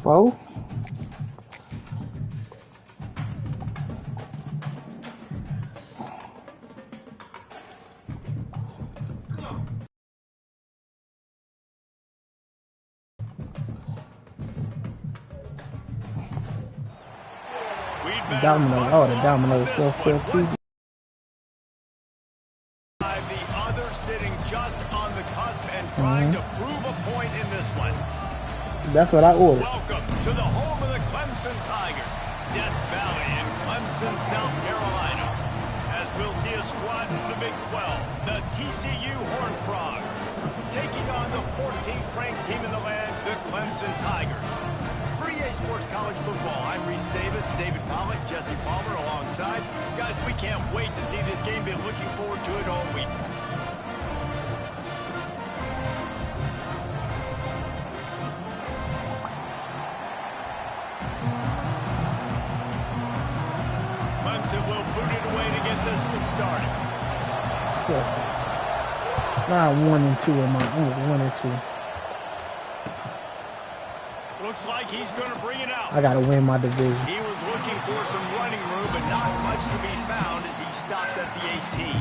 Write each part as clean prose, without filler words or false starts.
4. Domino, oh, the domino still too. The other sitting just on the cusp and trying to prove a point in this one. That's what I ordered. Welcome to the home of the Clemson Tigers, Death Valley in Clemson, South Carolina. As we'll see a squad from the Big 12, the TCU Horned Frogs, taking on the 14th ranked team in the land, the Clemson Tigers. For EA Sports College Football, I'm Reese Davis, David Pollock, Jesse Palmer alongside. Guys, we can't wait to see this game. Been looking forward to it all week. Clemson will boot it away to get this one started. Now 1-2 in my own 1-2. Looks like he's going to bring it out. I gotta win my division. He was looking for some running room, but not much to be found as he stopped at the 18.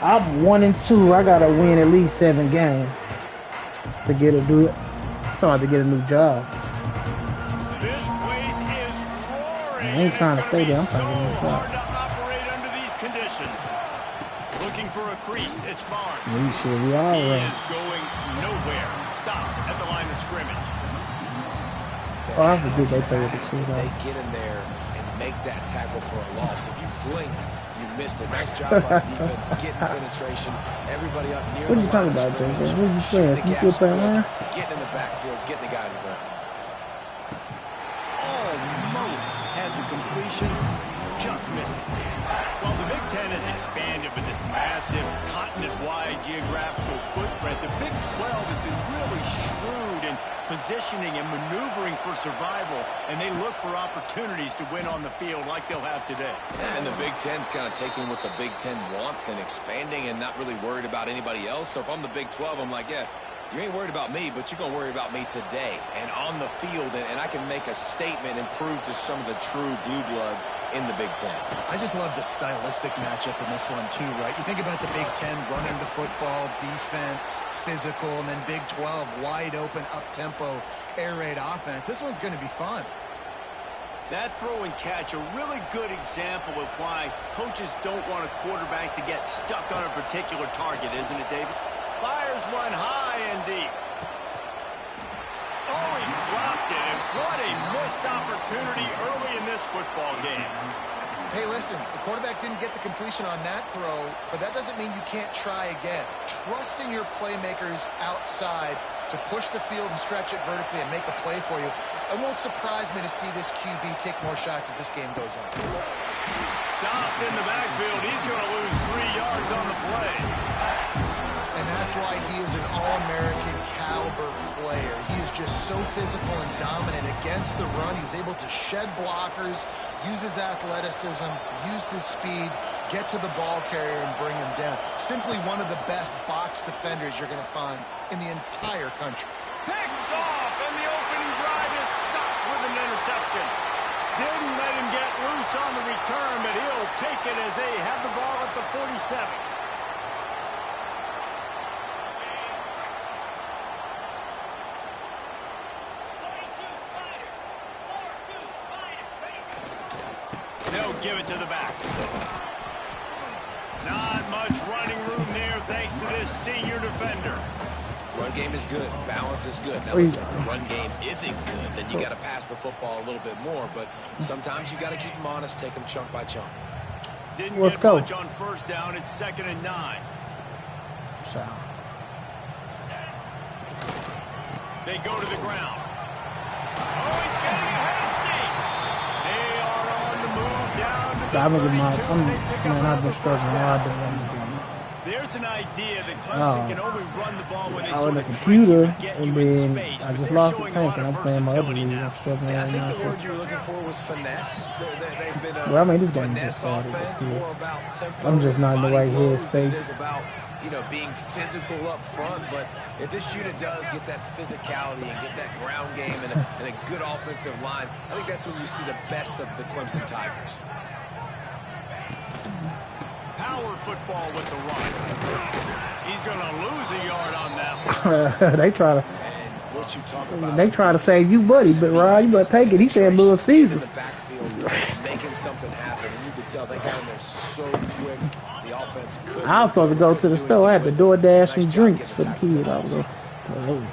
I'm 1-2. I gotta win at least 7 games to get a new. To get a new job. This place is roaring. I ain't trying to stay there. I'm trying to get a new job. Hard to operate under these conditions. Looking for a crease. It's Barnes. We all He right. is going nowhere. Stop at the line of scrimmage. Oh, I forget they play with the team. They get in there and make that tackle for a loss. If you blinked, you missed a nice job on defense, getting penetration. Everybody up near. What are you talking about, JJ? What are you saying? You still playing around? Getting in the backfield, getting the guy in the ground. Almost had the completion, just missed it. While the Big Ten has expanded with this massive continent-wide geographical footprint, the Big 12 has been really shrewd in positioning and maneuvering for survival, and they look for opportunities to win on the field like they'll have today. Yeah, and the Big Ten's kind of taking what the Big Ten wants and expanding and not really worried about anybody else. So if I'm the Big 12, I'm like, yeah, you ain't worried about me, but you're going to worry about me today and on the field, and I can make a statement and prove to some of the true blue bloods in the Big Ten. I just love the stylistic matchup in this one too, right? You think about the Big Ten running the football, defense, physical, and then Big 12 wide open, up-tempo, air raid offense. This one's going to be fun. That throw and catch, a really good example of why coaches don't want a quarterback to get stuck on a particular target, isn't it, David? Fires one high and deep. Oh, he dropped it, and what a missed opportunity early in this football game. Hey, listen, the quarterback didn't get the completion on that throw, but that doesn't mean you can't try again. Trust in your playmakers outside to push the field and stretch it vertically and make a play for you. It won't surprise me to see this QB take more shots as this game goes on. Stopped in the backfield. He's going to lose 3 yards on the play. And that's why he is an All-American caliber player. He is just so physical and dominant against the run. He's able to shed blockers, use his athleticism, use his speed, get to the ball carrier and bring him down. Simply one of the best box defenders you're going to find in the entire country. Picked off, and the opening drive is stopped with an interception. Didn't let him get loose on the return, but he'll take it as they have the ball at the 47. They'll give it to the back. Not much running room there thanks to this senior defender. Run game is good. Balance is good. Now, listen, if the run game isn't good, then you got to pass the football a little bit more. But sometimes you got to keep them honest, take them chunk by chunk. Didn't get much on first down. It's 2nd and 9. They go to the ground. Oh, he's getting hasty. They are on the move down to the I've been struggling hard. There's an idea that Clemson can only run the ball when they sort of computer, get and you in then space. I just lost the tank, and I'm playing my other league. I'm struggling Yeah, I right think now the word you were looking for was finesse. They've been well, I mean, this game finesse just started. offense, more about tempo. I'm just not in the right headspace headspace. It is about, you know, being physical up front, but if this unit does get that physicality and get that ground game and a good offensive line, I think that's when you see the best of the Clemson Tigers. Power football with the run. He's going to lose a yard on that one. They try to. What you talk about, they try to save you, buddy, but Rod, you better take it. He said Little Caesars. Making something happen, and you could tell they got in there so quick. The offense couldn't. I was supposed to go to the store. I had to DoorDash some drinks for the kids. I was like, oh.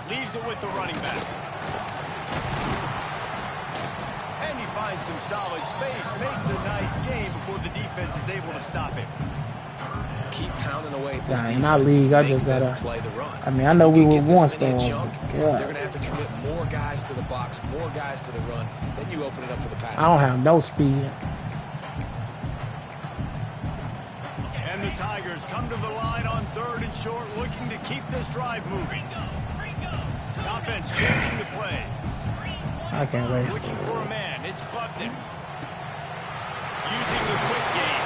Leaves it with the running back. And he finds some solid space, makes a nice game before the defense is able to stop him. Keep pounding away at this in our league, I just gotta play the run. I mean, I know we were one star. They're gonna have to commit more guys to the box, more guys to the run. Then you open it up for the pass. I don't have no speed. And the Tigers come to the line on 3rd and short, looking to keep this drive moving. Offense changing the play. I can't wait. Looking for a man. It's Clemson. Using the quick game.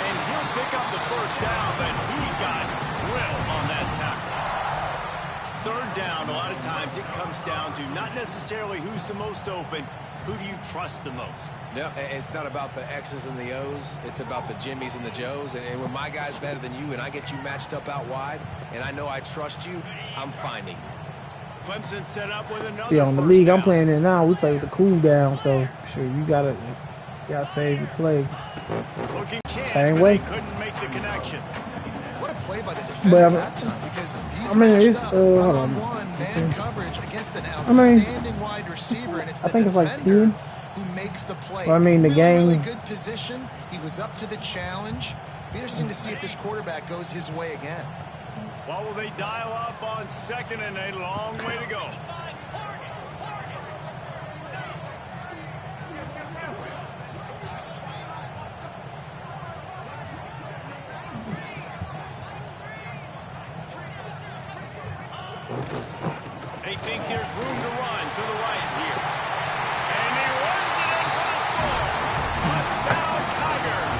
And he'll pick up the first down, but he got drilled on that tackle. 3rd down, a lot of times it comes down to not necessarily who's the most open, who do you trust the most? Yeah, it's not about the X's and the O's. It's about the Jimmys and the Joes. And when my guy's better than you and I get you matched up out wide and I know I trust you, I'm finding you. Clemson set up with another. See, on the league I'm playing in now, we play with the cool down, so sure you gotta save your play. Same way. Couldn't make the connection. What a play by the defender that time, because he's it's one-on-one man coverage against an outstanding wide receiver, and it's the think it's like 10 who makes the play. Well, I mean, the game. Really good position. He was up to the challenge. Be interesting to see if this quarterback goes his way again. What will they dial up on 2nd and a long way to go? They think there's room to run to the right here. And he runs it in for the score. Touchdown, Tigers.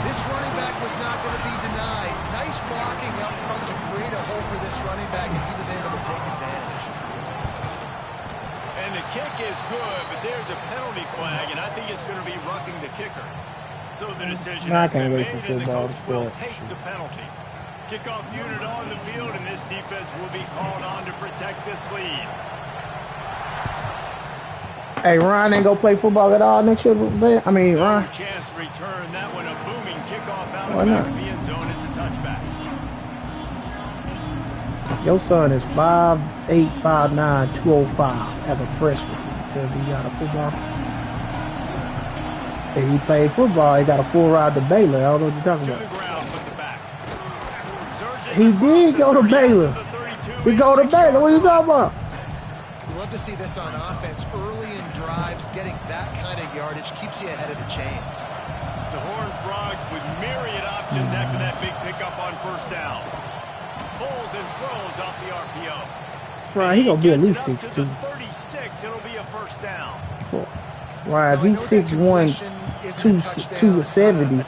This running back was not going to be denied. Nice blocking up front to create a hole for this running back, and he was able to take advantage. And the kick is good, but there's a penalty flag, and I think it's going to be roughing the kicker. So the decision has been made, and the coach will take the penalty. Kickoff unit on the field, and this defense will be called on to protect this lead. Hey, Ryan ain't gonna play football at all next year. I mean, Ryan. No chance to return that one. A booming kickoff out of the end zone. It's a touchback. Your son is 5'8", 5'9", 205 as a freshman. Until he got a football. Hey, he played football. He got a full ride to Baylor. I don't know what you're talking about. He did go to Baylor. He go to Baylor. What are you talking about? You love to see this on offense. Early in drives, getting that kind of yardage keeps you ahead of the chains. The Horned Frogs with myriad options after that big pickup on 1st down. Pulls and throws off the RPO. Right, he gonna be at least 6'2". 36, it'll be a 1st down. Right, if he's 6'1", 270.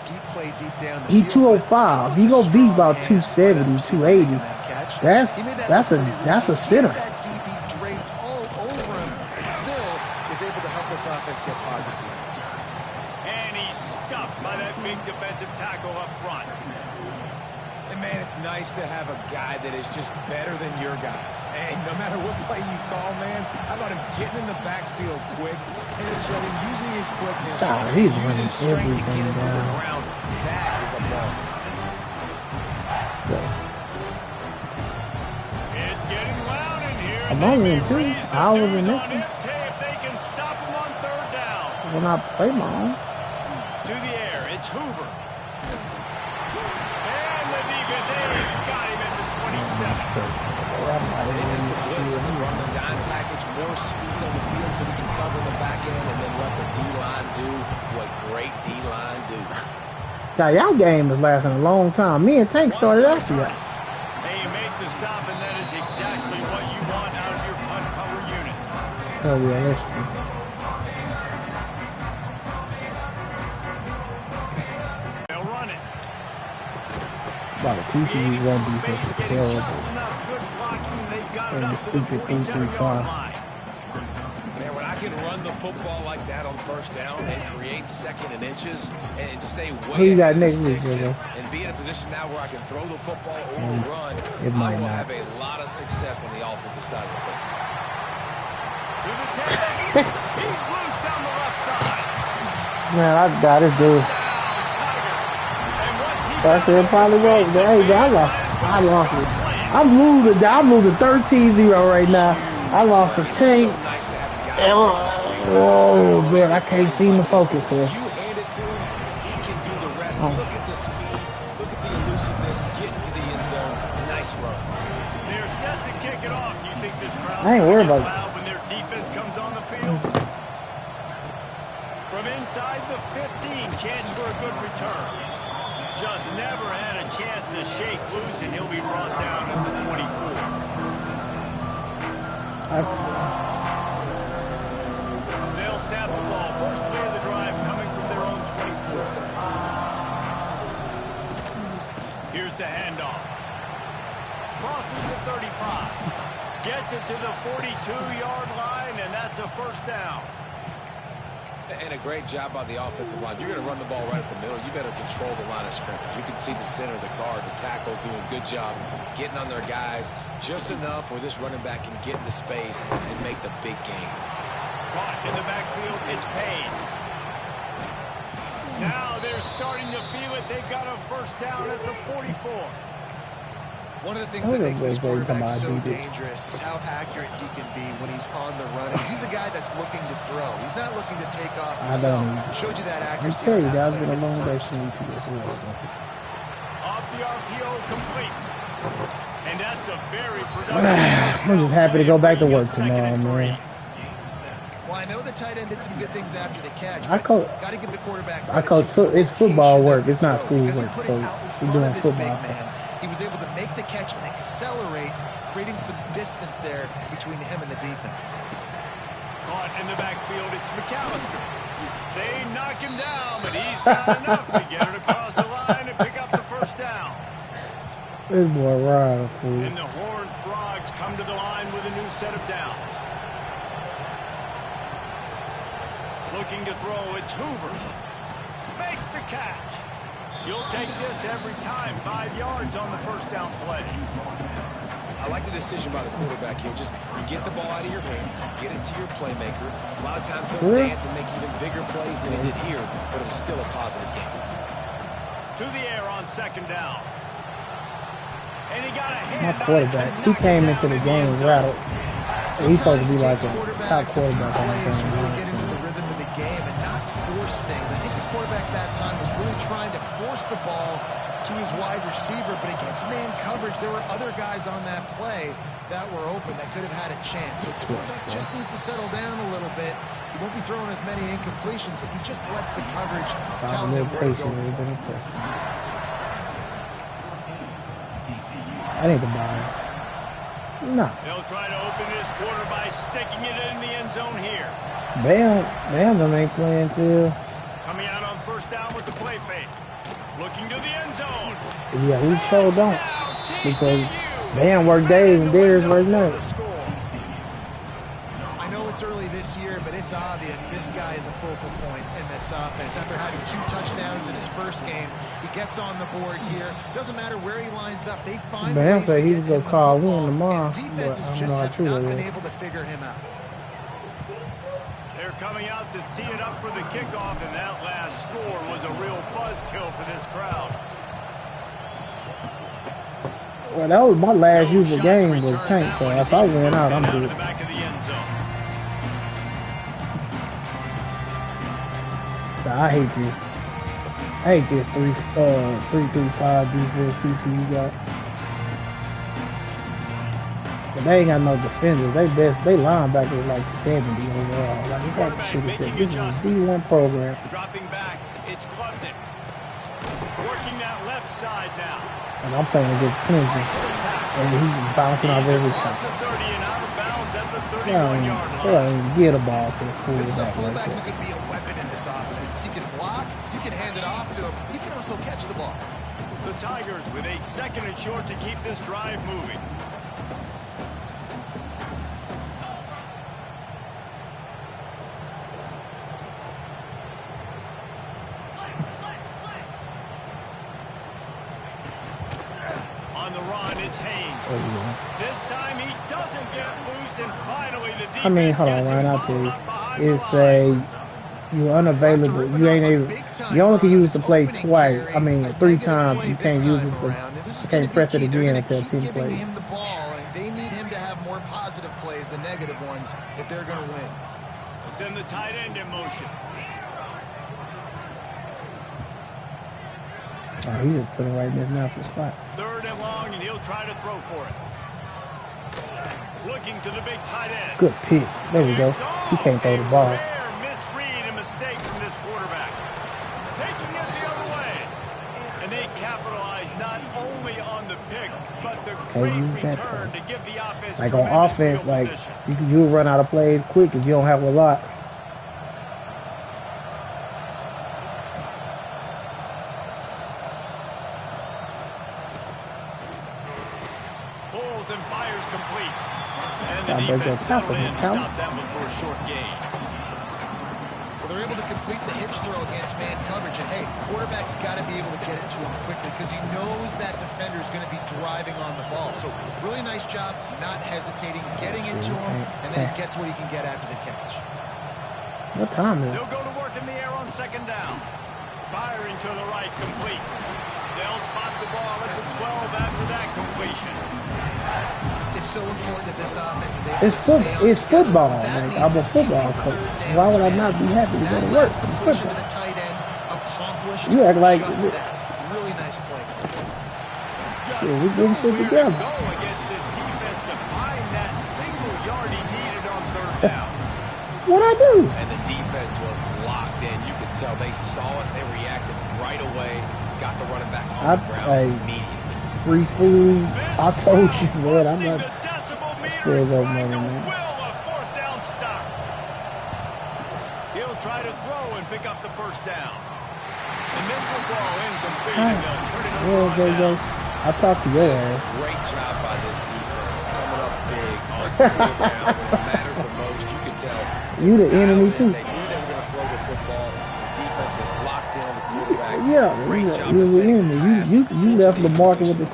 He 205. He gonna be about 270, 280. That's a center. This offense get positive yards. And he's stuffed by that big defensive tackle up front. And man, it's nice to have a guy that is just better than your guys. And no matter what play you call, man, how about him getting in the backfield quick, penetrating, using his quickness, he's using running his strength to get everything into the down. ground. That is a ball. It's getting loud in here. I'm only in 2 hours in this one. Stop him on 3rd down. When I play my own. To the air, it's Hoover. And the defense got him at the 27. They need to blitz, they run the dime package, more speed on the field so we can cover the back end and then let the D-line do what great D-line do. God, y'all game is lasting a long time. Me and Tank started after y'all. They make the stop, and that is exactly what you want out of your punt cover unit. Oh yeah, that's true. They'll run it. Wow, the TCU run defense is terrible. And the stupid 3-3-5. Man, when I can run the football like that on first down and create second and inches and stay way Who you got ahead of the next week, sticks Jojo? and be in a position now where I can throw the football or run, it might I will not. have a lot of success on the offensive side of the football. To the 10. He's loose down the left side. Man, I got it, dude. That's it, probably was. Hey, I lost it. I'm losing 13-0 right now. I lost a tank. Oh, man, I can't seem to focus here. You hand it to him, he can do the rest. Look at the speed, look at the elusiveness, get into the end zone. Nice run. They're set to kick it off. You think this crowd's I ain't worried about it. loud when their defense comes on the field? From inside the 15, chance for a good return. Just never had a chance to shake loose, and he'll be brought down at the 24. They'll snap the ball. First play of the drive coming from their own 24. Here's the handoff. Crosses the 35. Gets it to the 42-yard line, and that's a first down. And a great job by the offensive line. If you're going to run the ball right at the middle, you better control the line of scrimmage. You can see the center, the guard, the tackles doing a good job getting on their guys just enough where this running back can get into space and make the big game. Caught in the backfield, it's Payne. Now they're starting to feel it. They've got a first down at the 44. One of the things that makes this quarterback so dangerous is how accurate he can be when he's on the run. And he's a guy that's looking to throw. He's not looking to take off himself. Showed you that accuracy. I tell you, guys, been a long day for me too as well. So. Off the RPO, complete. And that's a very productive. I'm just happy to go back to work tomorrow, man. Well, I know the tight end did some good things after the catch. I coach. Got to give the quarterback. I coach. It's football work. It's not school work. So we're doing football. He was able to make the catch and accelerate, creating some distance there between him and the defense. Caught in the backfield, it's McAllister. They knock him down, but he's got enough to get it across the line and pick up the first down. This boy Ryan, fool. And the Horned Frogs come to the line with a new set of downs. Looking to throw, it's Hoover. Makes the catch. You'll take this every time. 5 yards on the first down play. I like the decision by the quarterback here. Just get the ball out of your hands, get it to your playmaker. A lot of times he'll dance and make even bigger plays than he did here, but it was still a positive game. To the air on second down. And he got a hand. My quarterback, he came into the game rattled. So he's supposed to be like a top quarterback on the game. Really get into the rhythm of the game and not force things. I think the quarterback that time was really trying to force the ball to his wide receiver, but against man coverage, there were other guys on that play that were open that could have had a chance. So the quarterback just needs to settle down a little bit. He won't be throwing as many incompletions if he just lets the coverage tell him where to go. I need to buy it. No. They'll try to open this quarter by sticking it in the end zone here. Bam ain't playing too. Coming out on first down with the play fake. Looking to the end zone. Yeah, we sure don't. Because Bam work days and Darius work nights. I know it's early this year, but it's obvious this guy is a focal point in this offense. After having 2 touchdowns in his first game, he gets on the board here. Doesn't matter where he lines up. They find Bam ways said to he's get gonna him call the one tomorrow. Defenses just have not been able to figure him out. They're coming out to tee it up for the kickoff, and that last score was a real buzzkill for this crowd. Well, that was my last usual game was Tank, so if I win out, I'm good. I hate this 3-3-5 defense TCU got. But they ain't got no defenders. They linebackers like 70 overall. Like, you got to shoot at this is a D1 program. Dropping back, it's Klubnik. Working that left side now. And I'm playing against Clemson. And he's bouncing off every time. Across the 30 and out of bounds at the 30. 51-yard They line. don't even get a ball to the This is a fullback fullback like who that. could be a weapon in this offense. He can block, you can hand it off to him, he can also catch the ball. The Tigers with a 2nd and short to keep this drive moving. On the run, it's Haynes. There we go. This time he doesn't get loose, and finally the defense I mean, hold on, gets him Ryan, I'll balled tell you. up behind the It's line. you're unavailable. You ain't able. You only can use the play twice. I mean, 3 times. You can't use it for. You can't press it again until team giving plays. him the ball, and they need him to have more positive plays than negative ones if they're going to win. We'll send the tight end in motion. Oh, he just put it right in his natural spot. 3rd and long, and he'll try to throw for it. Looking to the big tight end. Good pick. There we go. He can't throw the ball. Rare misread and mistake from this quarterback. Taking it the other way. And they capitalize not only on the pick, but the great use that return to give the offense Like on tremendous offense, field like position. you'll run out of plays quick if you don't have a lot. Pulls and fires complete. And the Gotta break defense that settled tackle, in to Cal. stop that one for a short gain. Well, they're able to complete the hitch throw against man coverage, and hey, quarterback's got to be able to get it to him quickly because he knows that defender is going to be driving on the ball. So really nice job not hesitating, getting into him, and then he gets what he can get after the catch. What time is it? They'll go to work in the air on 2nd down. Firing to the right, complete. They'll spot the ball at the 12 after that completion. It's so important that this offense is able to stay on It's schedule. football. That Like, means I'm a it's football keeping coach. 3rd downs Why would I not manageable. be happy to go That to work? last I'm completion to football. the tight end accomplished You act like- just that. Really nice play. Shit, we getting shit Where to together. go against this defense to find that single yard he needed on 3rd down. What I do? And the defense was locked in. You could tell they saw it. They reacted right away. Got the running back on the ground immediately. Free food. I told you, man. I'm Busting not. the decimal meter There and goes trying money, to man. will a 4th down stop. He'll try to throw and pick up the 1st down. And this will fall incomplete, and they'll turn it over Well, on JJ, downs. I talked to your ass. Great job by this defense. Coming up big on 4th down when it matters the most. You can tell. You the enemy too. They knew they were going to throw the football. The defense was locked in on the quarterback. Yeah, Great job you the defending enemy. the pass. You left the market with the.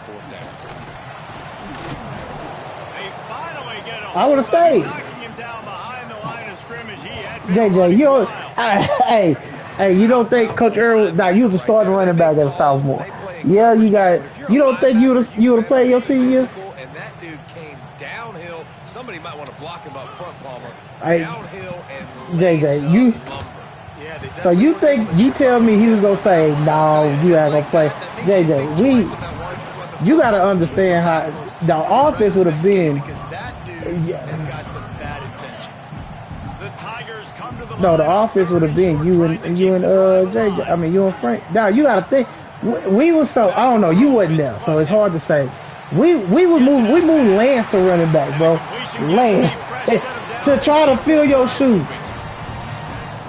They finally get a I would've hold of him, stayed. knocking him down behind the line of scrimmage. He had been JJ, running you don't, wild. hey, you don't think Coach Irwin? Now you was the starting running back as a sophomore. Yeah, you don't think you would have played your senior year? And that dude came downhill. Somebody might want to block him up front, Palmer. Hey, Downhill and JJ, you. lumber. Yeah, they So you think you tell me he was gonna say no? You ain't gonna play, JJ. You gotta understand how the offense would have been. because that dude Yeah. has got some bad intentions. The Tigers come to the No, the line. offense would have been you and JJ. I mean, you and Frank. Now you gotta think. We was so I don't know. You wasn't there, so it's hard to say. We moved Lance to running back, bro. Lance to try to fill your shoes.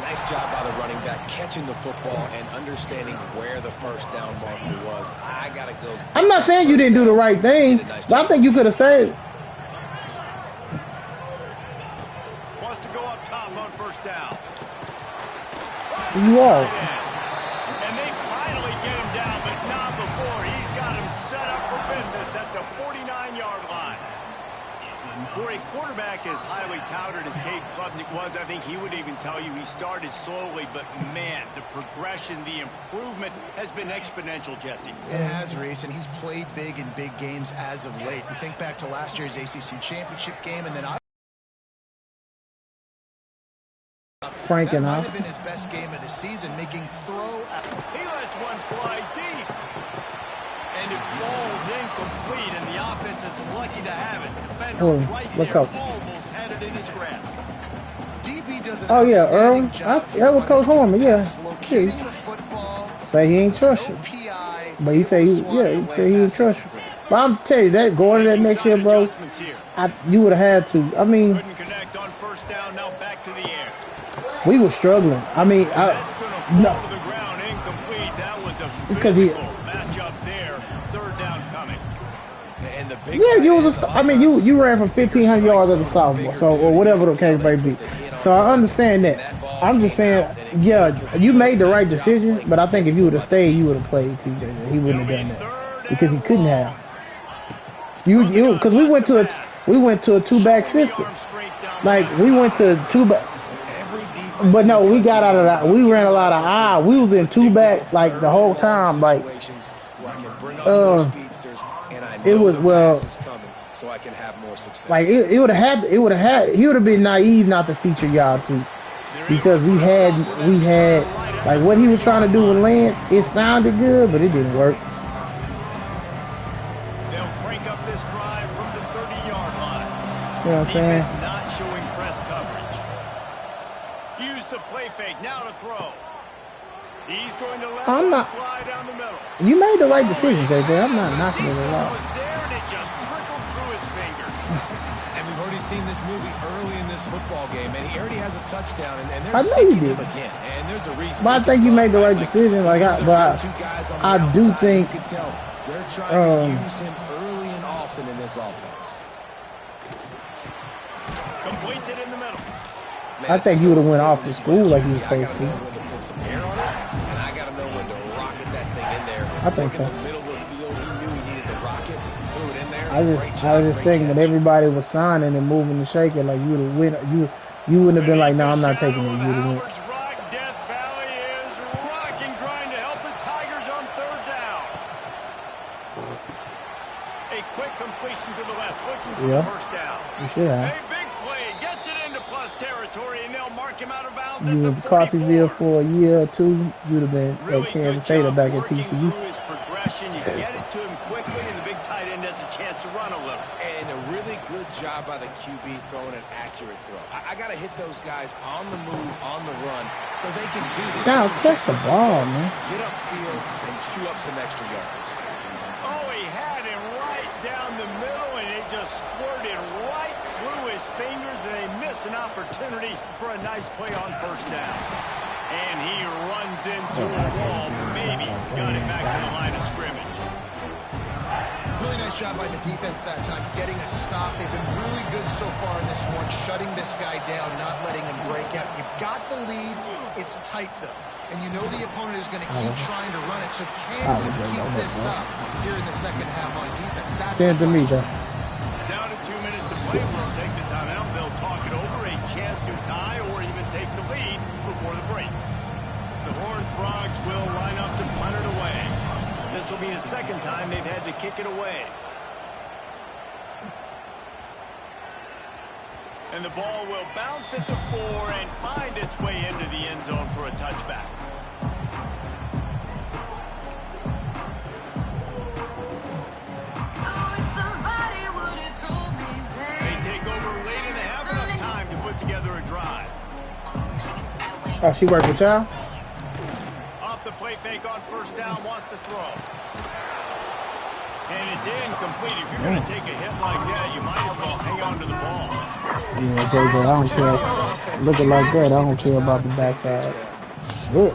Nice job by the running back catching the football and understanding where the 1st down marker was. I gotta go. I'm not saying you didn't do the right thing, but I think you could have stayed. Wants to go up top on 1st down. You are. And they finally get him down, but not before. He's got him set up for business at the 49-yard line. For a quarterback as highly touted as Cade Klubnik was, I think he would even tell you he started slowly, but man, the progression, the improvement has been exponential, Jesse. It has, Reese, and he's played big in big games as of late. You think back to last year's ACC championship game, and then Frank that and might us. have been his best game of the season, making throw after He lets one fly deep. And it falls incomplete, and the offense is lucky to have it. Defender Oh, right look there, up. almost had it in his grasp. DB does an Oh yeah, outstanding Irwin. job That was Coach Horman. Yeah. locating Jeez. the football. Say he ain't trust you. No PI, But he say he said he didn't trust you. But I'm telling you that going to that next year, bro. Adjustments here. You would have had to. I mean, Couldn't connect attempt on first down. Now back to the air. We were struggling. I mean, That's going to fall to the ground, incomplete. That was a physical matchup there. Third down coming. And the big you was you ran for 1,500 yards as a sophomore, so or whatever the case may be. So I understand that. I'm just saying, yeah, you made the right decision, but I think if you would have stayed, you would have played TJ. He wouldn't have done that because he couldn't have. Because we went to a two-back system. Like we went to two-back. But no, we got out of that. We ran a lot of I. We was in two-back like the whole time. Like it was so I can have more success. Like he would have been naive not to feature y'all too, because we had like what he was trying to do with Lance. It sounded good, but it didn't work. They'll crank up this drive from the 30-yard line. You know what I'm saying? Defense not showing press coverage. Use the play fake now to throw. He's going to let it fly down the middle. You made the right decision, JJ. I'm not knocking it at all. And we've already seen this movie early in this football game, and he already has a touchdown, and they're I know you did. again. And there's a reason. But I think you made the right decision. Like I do think they're trying to use him early and often in this offense. Completes it in the middle. I think you would have went off to school like you was supposed to. Put some air on it, and I got to know when to rocket that thing in there. I think so. In the middle of the field, he knew he needed to rocket, threw it in there. I was just thinking that everybody was signing and moving and shaking, like you would have went. You wouldn't have been like, no, I'm not taking it. You would have went. Death Valley is rocking, trying to help the Tigers on third down. A quick completion to the left, looking for the first down. You should have. A big play gets it into plus territory, and they'll mark him out of bounds. You went to Coffeyville for a year or two, you'd have been at Kansas State or back at TCU. His progression, you get it to him quickly, and the big tight end has a chance to run a little. And a really good job by the QB throwing an accurate throw. I got to hit those guys on the move, on the run, so they can do this. Now, catch the ball, man. Get upfield and chew up some extra yards. Oh, he had him right down the middle, and it just squirted right through his fingers, and they miss an opportunity for a nice play on first down. And he runs into a wall, maybe got it back to the line of scrimmage. Really nice job by the defense that time, getting a stop. They've been really good so far in this one, shutting this guy down, not letting him break out. You've got the lead. It's tight, though. And you know the opponent is going to keep trying to run it. So can you keep this up here in the second half on defense? That's Stand to me, though. Down to 2 minutes to play. We'll take the timeout. They'll talk it over, a chance to tie or even take the lead before the break. The Horned Frogs will line up to punt it away. This will be the second time they've had to kick it away. And the ball will bounce at the 4 and find its way into the end zone for a touchback. They take over late and have enough time to put together a drive. Oh, she worked with y'all? Off the play fake on first down, wants to throw. And it's incomplete. If you're going to take a hit like that, you might as well hang on to the ball. Yeah, JJ, I don't care. Looking like that, I don't care about the backside. Shit.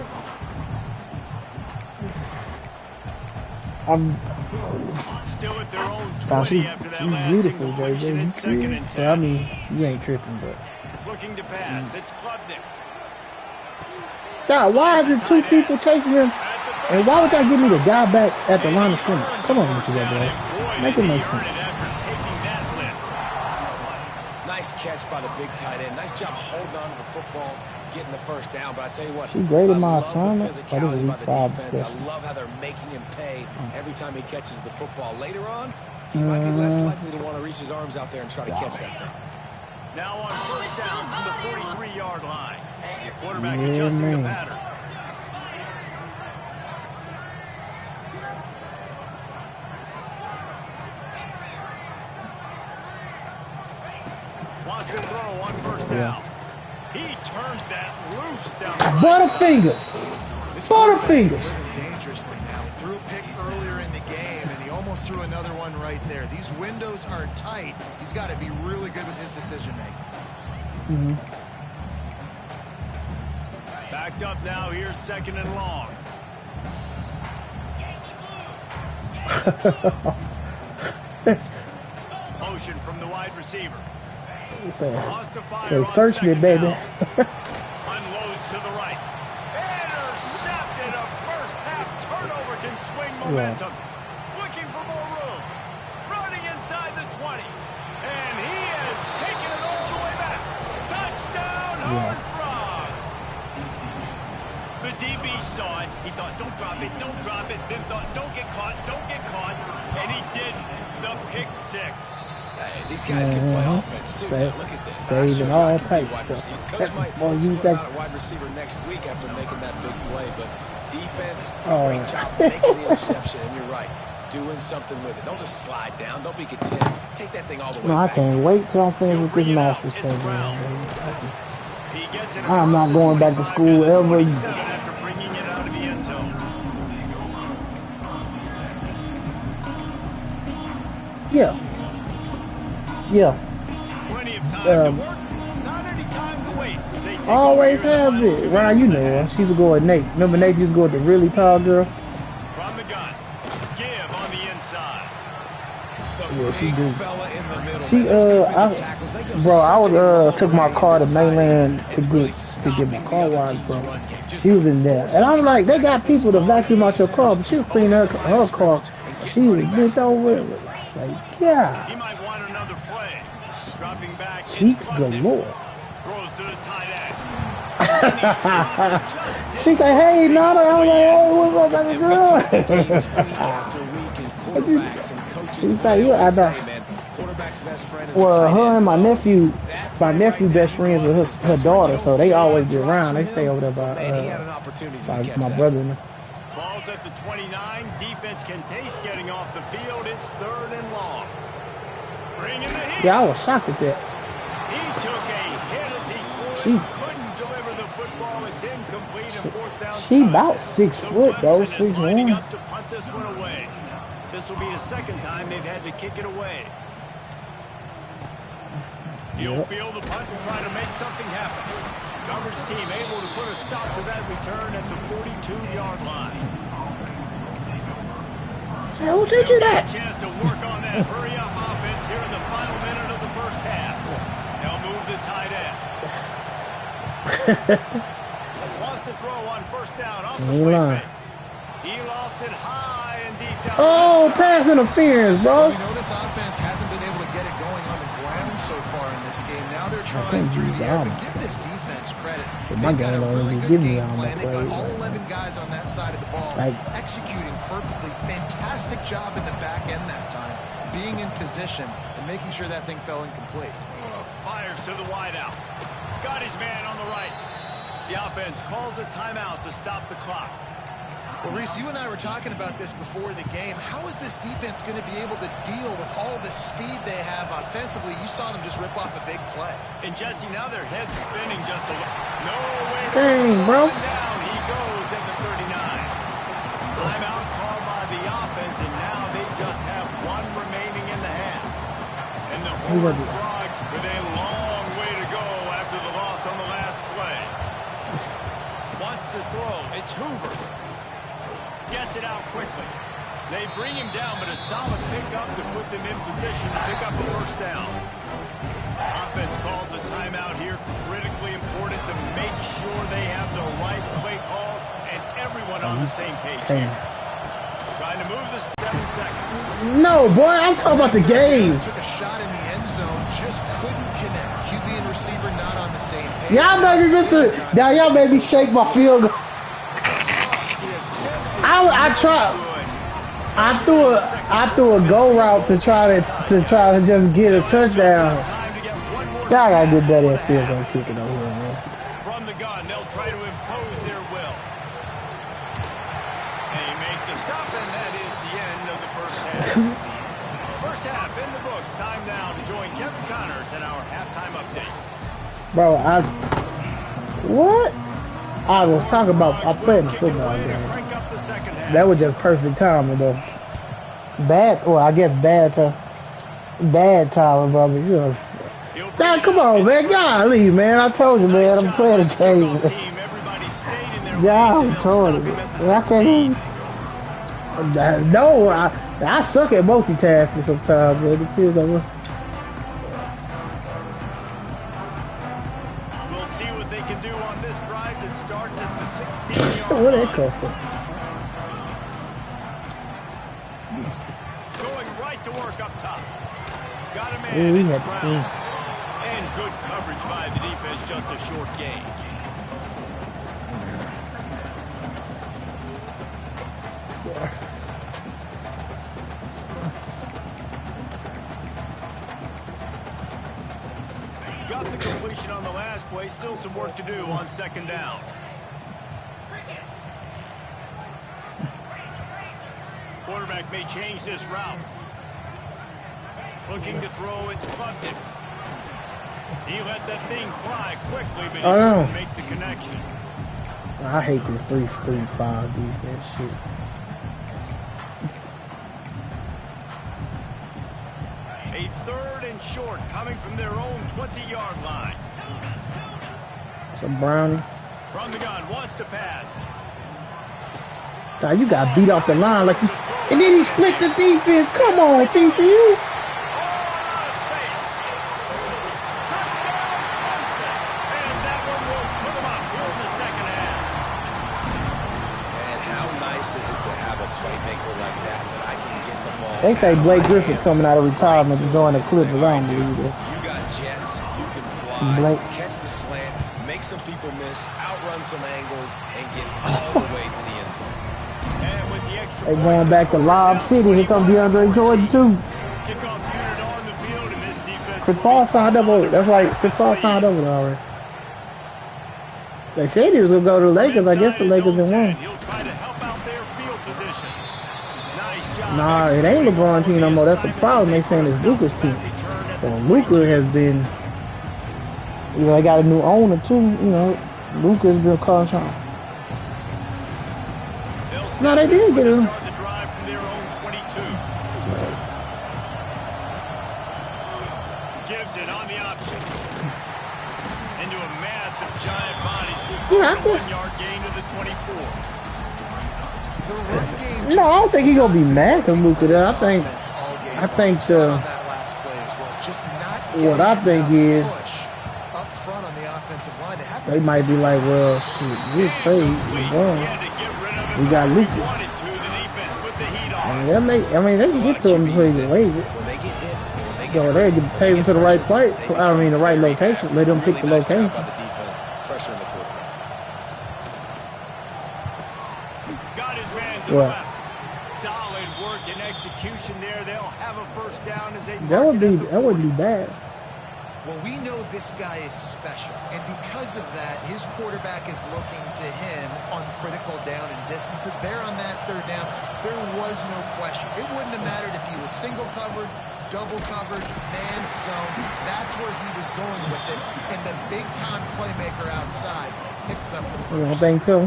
I'm still at their own 20 after that last beautiful, incompletion. It's second and 10. I mean, you ain't tripping, but. Looking to pass. It's Klubnik. God, why is it two people chasing him? And why would y'all give me the guy back at the line of scrimmage? Come on, Mr. Boy. Make it make sense. Nice catch by the big tight end. Nice job holding on to the football, getting the first down. But I tell you what, she graded my assignment. But this is week 5 discussion. I love how they're making him pay every time he catches the football. Later on, he might be less likely to want to reach his arms out there and try to catch that thing. Now on first down from the 43-yard line. The quarterback adjusting the pattern. Wants to throw on first down. He turns that loose down the right Butterfingers. Butterfingers. Dangerously now. He threw a pick earlier in the game, and he almost threw another one right there. These windows are tight. He's got to be really good with his decision making. Backed up now. Here's 2nd and long. Motion from the wide receiver. Say search me, baby. Unloads to the right. Intercepted. A first half turnover can swing momentum. Looking for more room. Running inside the 20. And he has taken it all the way back. Touchdown, Horned Frogs. The DB saw it. He thought, don't drop it, don't drop it. Then thought, don't get caught, don't get caught. And he didn't. The pick 6. Hey, these guys can play offense too. Now, look at this. Saving all types of stuff. Coach might put someone out at wide receiver next week after making that big play, but defense, great job making the interception. And you're right, doing something with it. Don't just slide down. Don't be content. Take that thing all the way back. I can't wait till I'm finished with this master's program. I'm not going back to school ever. After bringing it out of the end zone. Yeah. Plenty of time to work. Not any time to waste. As they take always have it. Ryan, you know her. She used to go with Nate. Remember Nate used to go with the really tall girl? From the gun. Give on the inside. Yeah, she do. She I took my car to Mainland to get my car washed, bro. She was in there, and I'm like, they got people to vacuum out your car, but she was cleaning her car. She was bent over. It was like, yeah. He might want another play. Dropping back. Cheeks galore. Throws to the tight end. She said, "Hey, Nana." I'm like, "Hey, what's up, baby girl?" She said, "Yeah, I know." Well, her and my nephew best friends with her daughter, so they always be around. They stay over there by my brother. Ball's at the 29. Defense can taste getting off the field. It's 3rd and long. Bringing the heat. Yeah, I was shocked at that. He took a hit as he couldn't deliver the football. It's incomplete and 4th down. She about 6 foot though, 6'1". Up to punt this one away. This will be the 2nd time they've had to kick it away. He'll field the punt and try to make something happen. Coverage team able to put a stop to that return at the 42-yard line. So who did you that? A chance to work on that hurry-up offense here in the final minute of the first half. They'll move the tight end. Wants to throw on 1st down off the play fake. He lofts it high and deep down. Oh, pass interference, bro. We know this offense hasn't been able to get it going on the ground so far in this game. Now they're trying through the air, but give this defense credit. They've got a really good game plan. They've got all 11 guys on that side of the ball, executing perfectly. Fantastic job in the back end that time, being in position and making sure that thing fell incomplete. Fires to the wideout. Got his man on the right. The offense calls a timeout to stop the clock. Well, Reese, you and I were talking about this before the game. How is this defense going to be able to deal with all the speed they have offensively? You saw them just rip off a big play. And Jesse, now their head's spinning just a little. No way. Dang, bro. Down he goes at the 39. Timeout called by the offense, and now they just have 1 remaining in the half. And the Horned Frogs with a long way to go after the loss on the last play. Wants to throw. It's Hoover. Gets it out quickly. They bring him down, but a solid pickup to put them in position to pick up a 1st down. Offense calls a timeout here. Critically important to make sure they have the right play call and everyone on the same page here. Trying to move this 7 seconds. No, boy, I'm talking about the game. Took a shot in the end zone, just couldn't connect. QB and receiver not on the same page. Y'all made me y'all made me shake my field goal. I tried. I threw a go route to try to just get a touchdown. Y'all gotta get better at field goal kicking over here, man. From the gun, they'll try to impose their will. They make the stop, and that is the end of the first half. First half in the books. Time now to join Kevin Connors in our halftime update. Bro, what? I was talking about I played the football game. That was just perfect timing though. I guess bad timing, brother. You know, Nah, come on, man. Golly, man. I told you, man. I'm playing the game. Yeah, I'm told you. I can't even. No, I suck at multitasking sometimes, man. It feels like. We'll see what they can do on this drive that starts at the 16-yard Where line. that come from? Going right to work up top. Got a man. Ooh, we It's had to Brown. see. And good coverage by the defense, just a short gain. Got the completion on the last play. Still some work to do on second down. Quarterback may change this route. Looking to throw, it's Clemson. He let that thing fly quickly, but he couldn't make the connection. I hate this 3-5 defense shit. A 3rd and short coming from their own 20-yard line. Some Brownie. From the gun, wants to pass. God, you got beat off the line like you, and then he splits the defense. Come on, TCU. They say Blake Griffin coming out of retirement to join the Clippers. I don't believe that. You got jets, you can fly, Blake. catch the slant, make some people miss, outrun some angles, and get all the way to the end zone. And with the extra They going back to Lob City. Here comes DeAndre Jordan too. kickoff unit on the field in this defense. Chris Paul signed up over. That's right. Chris Paul signed over there already. They said he was gonna go to the Lakers. I guess the Lakers didn't want him. He'll try to help out their field position. Nice job. Nah, it ain't LeBron team no more. That's the problem. They saying it's Luka's team. So Luka has been. You know, they got a new owner too. You know, Luka's been calling something. No, they did get him. Start the drive from their own 22. Gives it on the option. Into a massive giant bodies. Yeah, I A 1-yard gain to the 24. The run game No, I don't think he's gonna be mad at Luka there. I think the. What I think is. Up front on the offensive line, They might be like, well, shit, we'll trade LeBron. We got Luka. I mean, they can get to him before he can waive it. So they can take him to the right place. I mean, the right location. Let them pick the location. Got his man to the left. Solid work and execution there. They'll have a first down as they. That wouldn't be bad. Well, we know this guy is special, and because of that, his quarterback is looking to him on critical down and distances. There on that third down, there was no question. It wouldn't have mattered if he was single covered, double covered, man zone. That's where he was going with it, and the big-time playmaker outside picks up the first. You don't think so?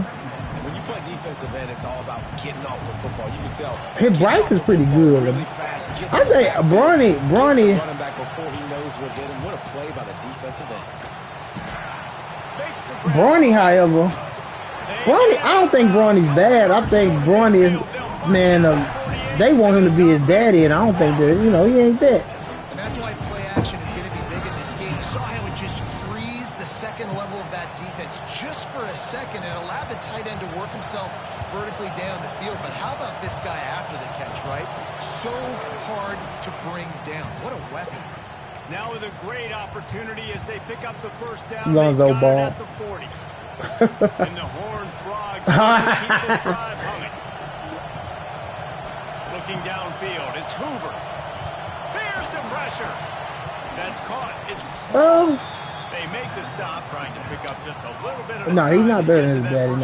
When you play defensive end, it's all about getting off the football. You can tell. His Bryce is pretty good. Really fast, I think Bronny. Running back before he knows what hit him. What a play by the defensive end. Bronny, however, I don't think Bronny's bad. I think Bronny is, man, they want him to be his daddy, and I don't think that, he ain't that. And that's why play action is going to be big in this game. You saw how it just freeze the second level of that defense just for a second and allowed the tight end to work himself vertically down the field. But how about this guy after the catch, right? So hard to bring down. What a weapon. Now with a great opportunity as they pick up the first down. Lonzo Ball. At the 40. And the Horned Frogs keep this drive humming. Looking downfield, it's Hoover. There's some pressure. That's caught. It's they make the stop, trying to pick up just a little bit of. No, he's not better than his daddy. No.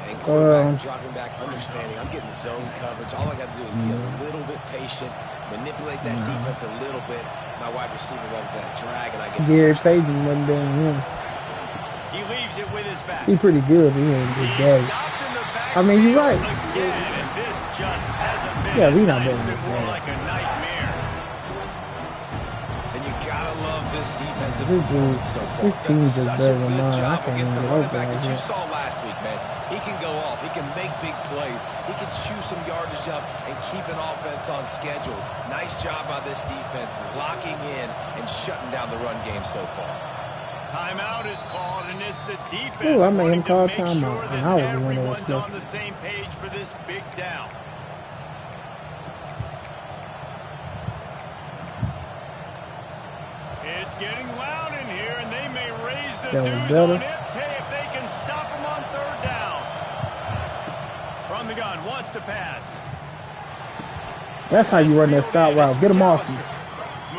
And quarterback dropping back, understanding. I'm getting zone coverage. All I got to do is be a little bit patient, manipulate that defense a little bit. My wide receiver runs that drag, and I get. Gary Payton wasn't doing him. He leaves it with his back. He's pretty good, but he ain't his daddy. I mean, you're right. Again, and this just hasn't been Yeah, we not better than his more daddy. like a nightmare. And This dude, so far. this team just Such better a than good mine. I job can't against even the get running open back like that you that. saw last week, man. He can go off. He can make big plays. He can chew some yardage up and keep an offense on schedule. Nice job by this defense locking in and shutting down the run game so far. Timeout is called, and it's the defense Ooh, I made him wanting to call make timeout, sure and that I was the one that was everyone's on listening. the same page for this big down. It's getting loud in here, and they may raise the That was dues better. on it if they can stop him on third down. From the gun, wants to pass. That's how you run that stop route. Get him off you.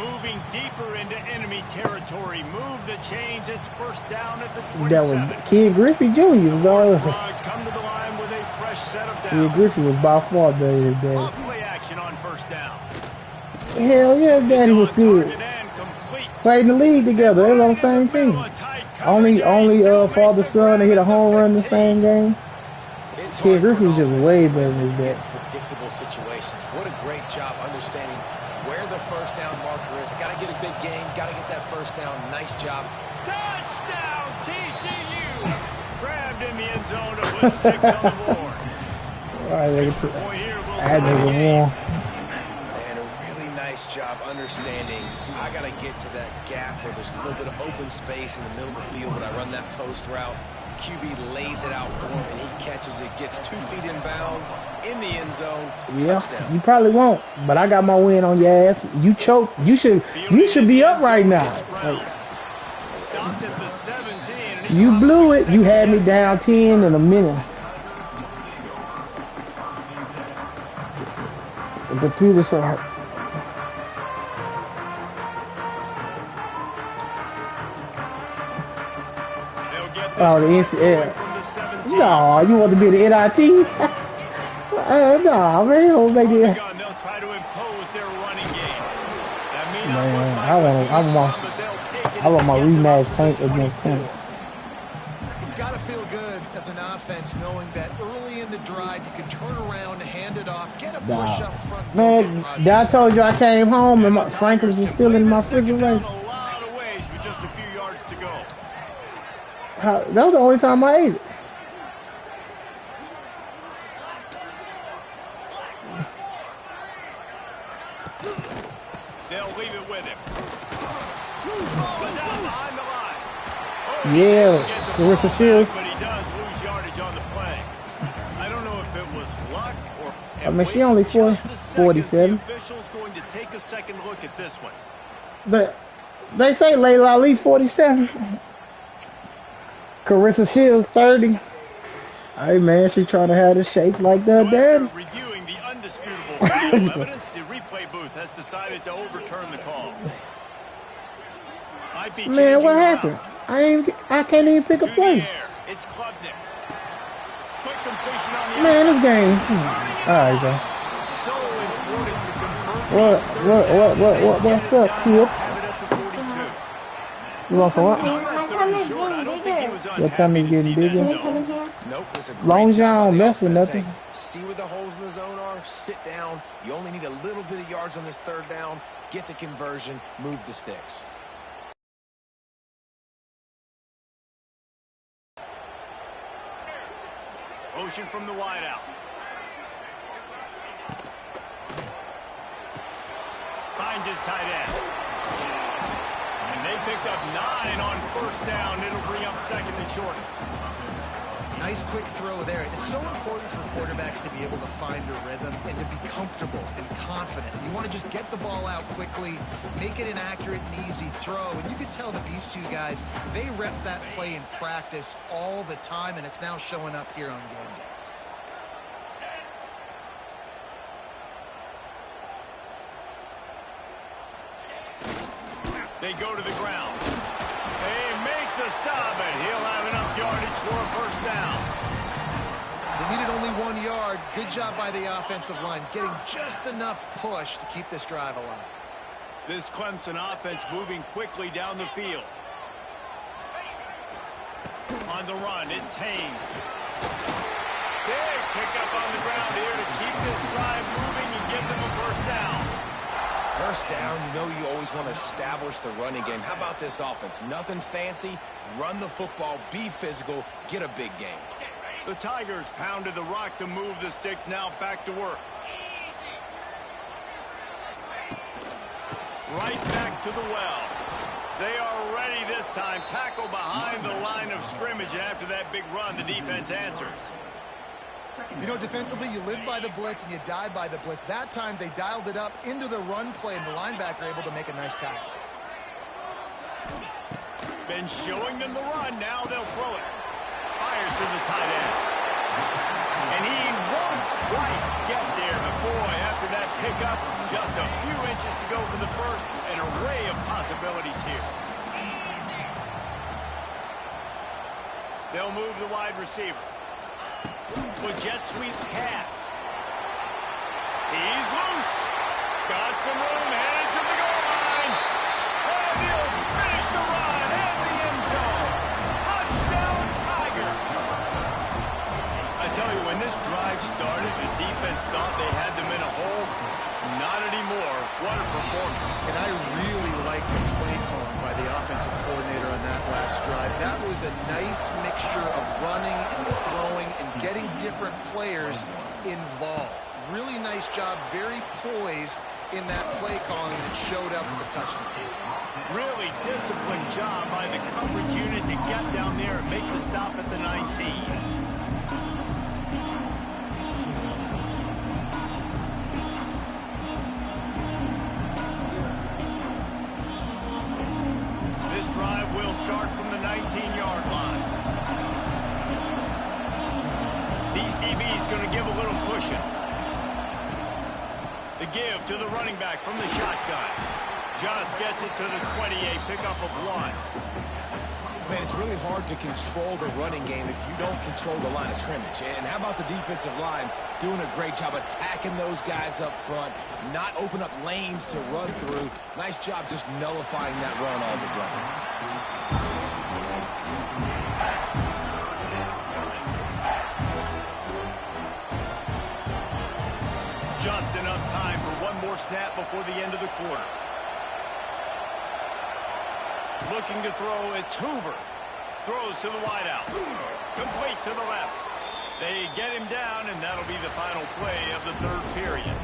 Moving deeper into enemy territory. Move the chains. It's first down at the 27. That was Kid Griffey Jr. though. Frogs come to the line with a fresh set of downs. Kid Griffey was by far better than his Off dad. play action on first down. Hell yeah, his daddy was good. Target and complete. Played in the league together. They were on the same team. Only father son to hit a home run in the same game. Kid Griffey was just way better than his dad. Predictable situations. What a great job understanding where the first down marker is. I got to get a big gain. Got to get that first down. Nice job. Touchdown, TCU. Grabbed in the end zone to put 6 on the board. All right, Point here will I had tie the game. more. And a really nice job understanding I got to get to that gap where there's a little bit of open space in the middle of the field when I run that post route. QB lays it out for him, and he catches it, gets 2 feet in bounds in the end zone. Yeah, Touchdown. you probably won't, but I got my win on your ass. You choked. You should be up right now. Like, Stopped at the 17. And he's you blew probably it. You had me down 10 in a minute. The computer said, They'll get this "Oh, the drive NCAA. going from the 17. No, you want to be the NIT? No, man, you don't make From the it." gun, they'll try to impose their running game. That may not Man, look like I what want- you I want- want, but they'll take it I want as my it gets rematch up to Tank the against 22. Tank. It's got to feel good as an offense knowing that early in the drive you can turn around, hand it off, get a push Nah. up front. Man, I told you I came home and my Franklin's was still in my refrigerator. A lot of ways with just a few yards to go. That was the only time I ate it. They'll leave it with him. Was out behind the line. Oh, Yeah, gets the Carissa ball Shields. back, but he does lose yardage on the play. I don't know if it was luck or. I mean, she only Just a second, 47. The official's going to take a second look at this one. But they say Layla Ali 47. Carissa Shields 30. Hey man, she trying to have the shakes like So that, Dad. after reviewing the undisputable video evidence, the replay booth has decided to overturn the call. Might be Man, changing what around. happened? I can't even pick a To the play. air. It's Klubnik. Quick completion on the Man, this outside. game. Turning it All right, on. Joe. So important to convert What these third downs and what's get it up, down, kids? have it at the 42. You want some what? On that third and short, I don't think he was Your tummy's unhappy to see getting that bigger? zone. Nope. It's a great Long as job y'all by don't the mess with offense. nothing. Hey, see where the holes in the zone are, sit down. You only need a little bit of yards on this third down. Get the conversion, move the sticks. Motion from the wideout. Finds his tight end. And they picked up 9 on first down. It'll bring up second and short. Nice quick throw there. It's so important for quarterbacks to be able to find a rhythm and to be comfortable and confident. You want to just get the ball out quickly, make it an accurate and easy throw. And you can tell that these two guys, they rep that play in practice all the time, and it's now showing up here on game day. They go to the ground. They make the stop, and he'll have enough yardage for a first down. They needed only 1 yard. Good job by the offensive line, getting just enough push to keep this drive alive. This Clemson offense moving quickly down the field. On the run, it's Haynes. Big pickup on the ground here to keep this drive moving and give them a first down. first down, you know you always want to establish the running game. How about this offense? Nothing fancy. Run the football, be physical, get a big gain. The Tigers pounded the rock to move the sticks, now back to work. Right back to the well. They are ready this time. Tackle behind the line of scrimmage, and after that big run, the defense answers. You know, defensively, you live by the blitz and you die by the blitz. That time, they dialed it up into the run play, and the linebacker able to make a nice tackle. Been showing them the run. Now they'll throw it. Fires to the tight end. And he won't quite get there. But boy, after that pickup, just a few inches to go for the first. An array of possibilities here. They'll move the wide receiver. With jet sweep pass. He's loose. Got some room, headed to the goal line. And he'll finish the run at the end zone. Touchdown, Tiger. I tell you, when this drive started, the defense thought they had them in a hole. Not anymore. What a performance. And I really like the play calling by the offensive coordinator on that last drive. That was a nice mixture of running and throwing and getting different players involved. Really nice job, very poised in that play calling that showed up with the touchdown. Really disciplined job by the coverage unit to get down there and make the stop at the 19. This drive will start from the 19-yard line. These DBs going to give a little cushion. The give to the running back from the shotgun. Just gets it to the 28, pickup of 1. Man, it's really hard to control the running game if you don't control the line of scrimmage. And how about the defensive line doing a great job attacking those guys up front, not open up lanes to run through. Nice job just nullifying that run altogether. Just enough time for one more snap before the end of the quarter. Looking to throw, it's Hoover. Throws to the wideout. Complete to the left. They get him down, and that'll be the final play of the third period.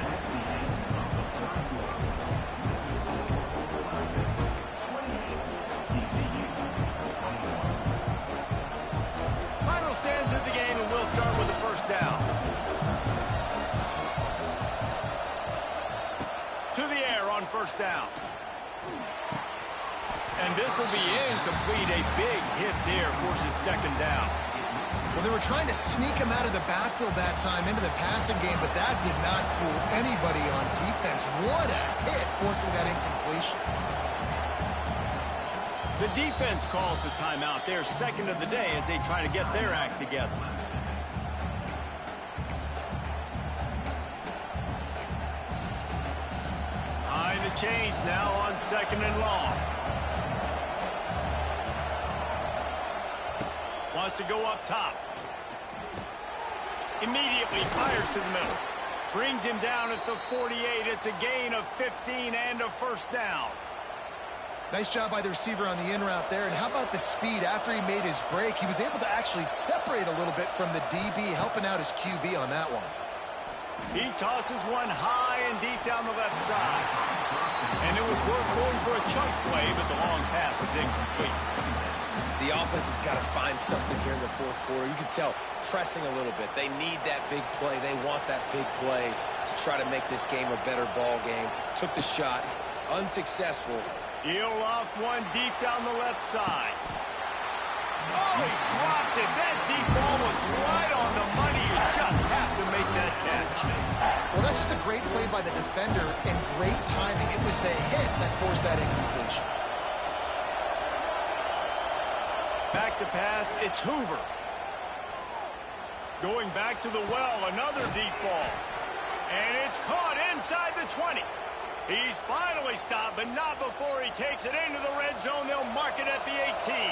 Final stands of the game, and we'll start with the first down. To the air on first down. And this will be incomplete. A big hit there forces second down. Well, they were trying to sneak him out of the backfield that time into the passing game, but that did not fool anybody on defense. What a hit, forcing that incompletion. The defense calls the timeout. They're second of the day as they try to get their act together. Behind the chains now on second and long. Wants to go up top. Immediately fires to the middle. Brings him down at the 48. It's a gain of 15 and a first down. Nice job by the receiver on the in route there. And how about the speed after he made his break? He was able to actually separate a little bit from the DB, helping out his QB on that one. He tosses one high and deep down the left side. And it was worth going for a chunk play, but the long pass is incomplete. The offense has got to find something here in the fourth quarter. You can tell pressing a little bit. They need that big play. They want that big play to try to make this game a better ball game. Took the shot. Unsuccessful. He'll loft one deep down the left side. Oh, he dropped it. That deep ball was right on the money. You just have to make that catch. Well, that's just a great play by the defender and great timing. It was the hit that forced that incompletion. Back to pass, it's Hoover. Going back to the well, another deep ball. And it's caught inside the 20. He's finally stopped, but not before he takes it into the red zone. They'll mark it at the 18.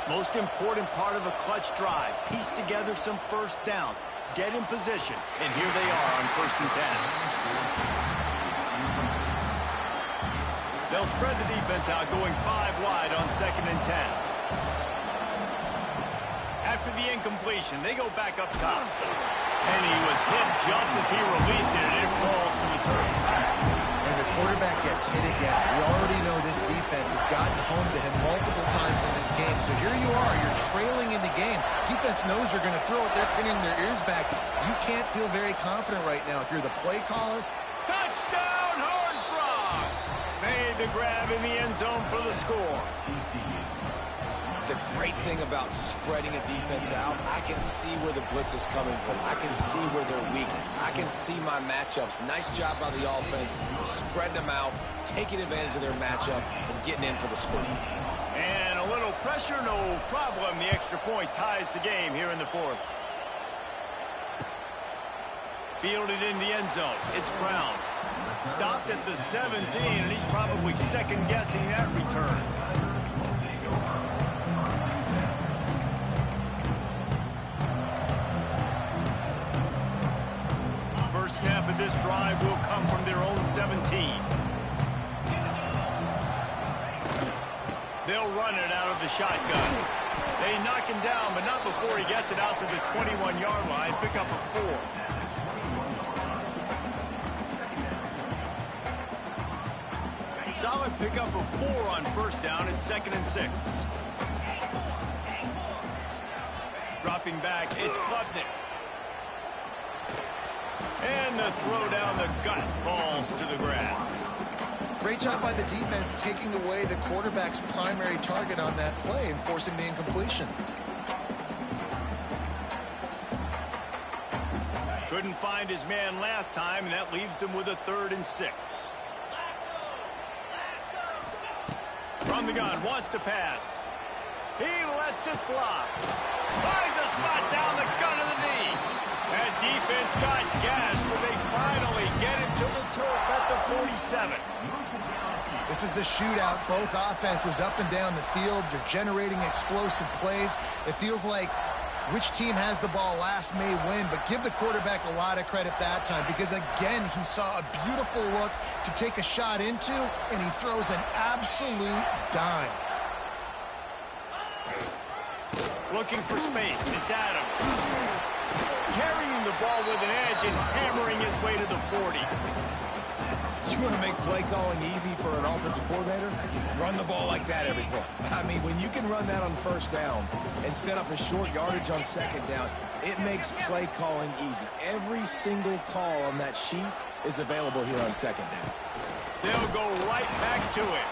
Most important part of a clutch drive. Piece together some first downs. Get in position. And here they are on 1st and 10. They'll spread the defense out, going 5 wide on 2nd and 10. After the incompletion, they go back up top. And he was hit just as he released it, and it falls to the turf. And the quarterback gets hit again. We already know this defense has gotten home to him multiple times in this game. So here you are, you're trailing in the game. Defense knows you're going to throw it. They're pinning their ears back. You can't feel very confident right now if you're the play caller. Touchdown, Horned Frogs! Made the grab in the end zone for the score. The great thing about spreading a defense out, I can see where the blitz is coming from. I can see where they're weak. I can see my matchups. Nice job by the offense, spreading them out, taking advantage of their matchup, and getting in for the score. And a little pressure, no problem. The extra point ties the game here in the 4th. Fielded in the end zone. It's Brown. Stopped at the 17, and he's probably second-guessing that return. First snap of this drive will come from their own 17. They'll run it out of the shotgun. They knock him down, but not before he gets it out to the 21-yard line. Pick up a 4. Solid pick up of 4 on first down. It's 2nd and 6. Dropping back, it's Klubnik. And the throw down the gut falls to the grass. Great job by the defense taking away the quarterback's primary target on that play and forcing the incompletion. Couldn't find his man last time, and that leaves him with a 3rd and 6. From the gun, wants to pass. He lets it fly. Finds a spot down the gun of the knee. That defense got gas, but they finally get him to the turf at the 47. This is a shootout. Both offenses up and down the field. They're generating explosive plays. It feels like which team has the ball last may win, but give the quarterback a lot of credit that time because, again, he saw a beautiful look to take a shot into, and he throws an absolute dime. Looking for space. It's Adams. Carrying the ball with an edge and hammering his way to the 40. You want to make play calling easy for an offensive coordinator? Run the ball like that every play. I mean, when you can run that on first down and set up a short yardage on second down, it makes play calling easy. Every single call on that sheet is available here on second down. They'll go right back to it.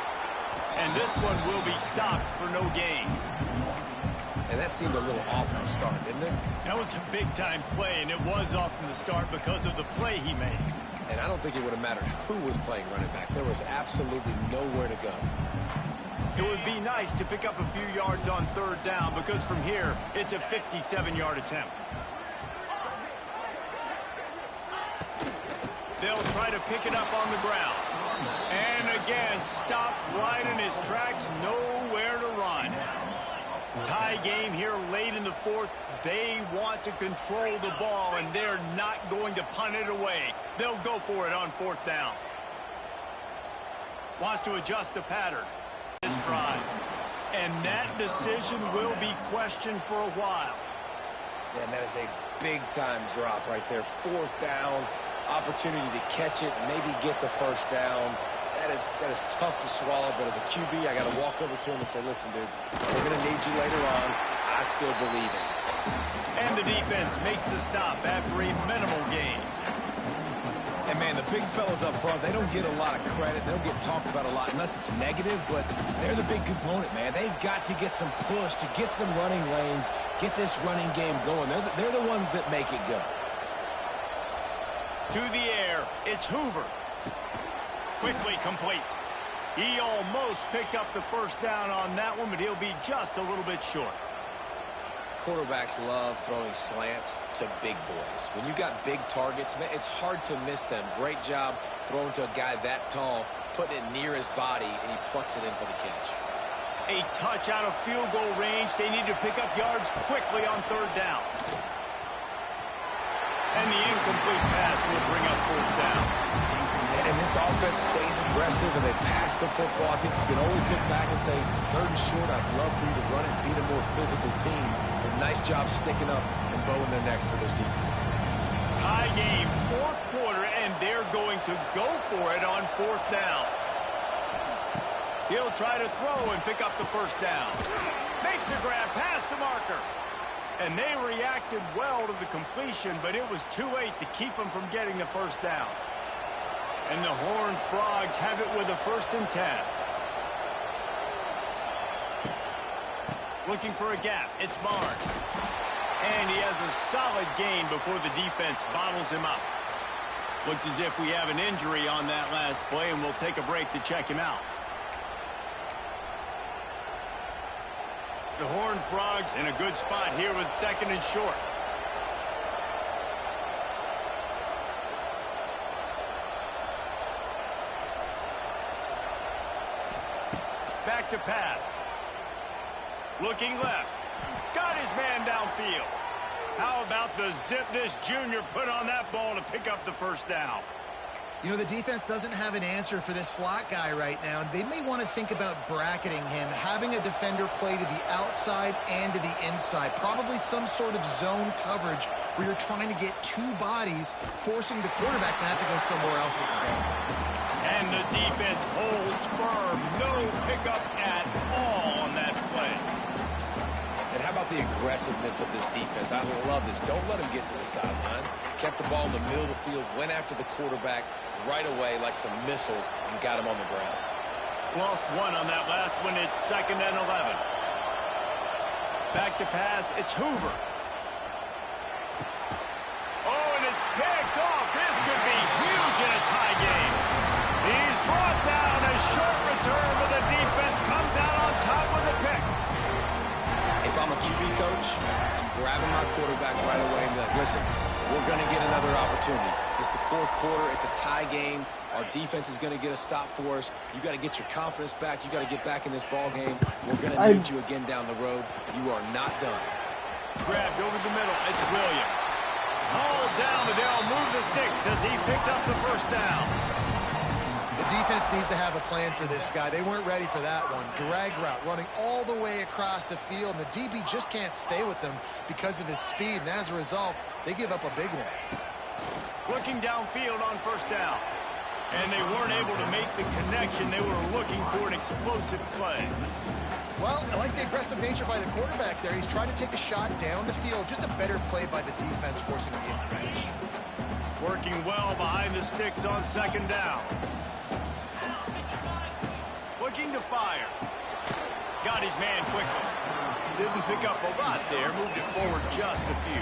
And this one will be stopped for no gain. And that seemed a little off from the start, didn't it? That was a big-time play, and it was off from the start because of the play he made. And I don't think it would have mattered who was playing running back. There was absolutely nowhere to go. It would be nice to pick up a few yards on 3rd down because from here, it's a 57-yard attempt. They'll try to pick it up on the ground. And again, stopped right in his tracks, nowhere to run. Tie game here late in the 4th. They want to control the ball, and they're not going to punt it away. They'll go for it on 4th down. Wants to adjust the pattern. This drive. And that decision will be questioned for a while. Yeah, and that is a big-time drop right there. 4th down, opportunity to catch it, maybe get the first down. That is tough to swallow, but as a QB, I got to walk over to him and say, listen, dude, we're going to need you later on. I still believe it. And the defense makes the stop after a minimal gain. And, man, the big fellas up front, they don't get a lot of credit. They don't get talked about a lot unless it's negative, but they're the big component, man. They've got to get some push, to get some running lanes, get this running game going. They're the ones that make it go. To the air, it's Hoover. Quickly complete. He almost picked up the first down on that one, but he'll be just a little bit short. Quarterbacks love throwing slants to big boys. When you got big targets, man, it's hard to miss them. Great job throwing to a guy that tall, putting it near his body, and he plucks it in for the catch. A touch out of field goal range. They need to pick up yards quickly on 3rd down. And the incomplete pass will bring up 4th down. And this offense stays aggressive, and they pass the football. I think you can always look back and say, 3rd and short, I'd love for you to run it and be the more physical team. But nice job sticking up and bowing their necks for this defense. Tie game, 4th quarter, and they're going to go for it on 4th down. He'll try to throw and pick up the 1st down. Makes a grab past the marker. And they reacted well to the completion, but it was too late to keep them from getting the 1st down. And the Horned Frogs have it with a 1st and 10. Looking for a gap. It's Barnes. And he has a solid gain before the defense bottles him up. Looks as if we have an injury on that last play, and we'll take a break to check him out. The Horned Frogs in a good spot here with 2nd and short. Back to pass. Looking left. Got his man downfield. How about the zip this junior put on that ball to pick up the 1st down? You know, the defense doesn't have an answer for this slot guy right now. They may want to think about bracketing him, having a defender play to the outside and to the inside. Probably some sort of zone coverage where you're trying to get 2 bodies, forcing the quarterback to have to go somewhere else with the ball. And the defense holds firm. No pickup at all on that play. And how about the aggressiveness of this defense? I love this. Don't let him get to the sideline. Kept the ball in the middle of the field, went after the quarterback right away like some missiles and got him on the ground. Lost 1 on that last one. It's 2nd and 11. Back to pass. It's Hoover. Oh, and it's picked off. This could be huge in a tie game. He's brought down. A short return, but the defense comes out on top with a pick. If I'm a QB coach, I'm grabbing my quarterback right away and be like, listen, we're going to get another opportunity. It's the 4th quarter. It's a tie game. Our defense is going to get a stop for us. You got to get your confidence back. You got to get back in this ball game. We're going to need you again down the road. You are not done. Grabbed over the middle. It's Williams. Hauled down, and they'll move the sticks as he picks up the 1st down. The defense needs to have a plan for this guy. They weren't ready for that one. Drag route, running all the way across the field, and the DB just can't stay with him because of his speed, and as a result, they give up a big one. Looking downfield on 1st down. And they weren't able to make the connection. They were looking for an explosive play. Well, I like the aggressive nature by the quarterback there. He's trying to take a shot down the field. Just a better play by the defense, forcing the advantage. Working well behind the sticks on 2nd down. Looking to fire. Got his man quickly. Didn't pick up a lot there. Moved it forward just a few.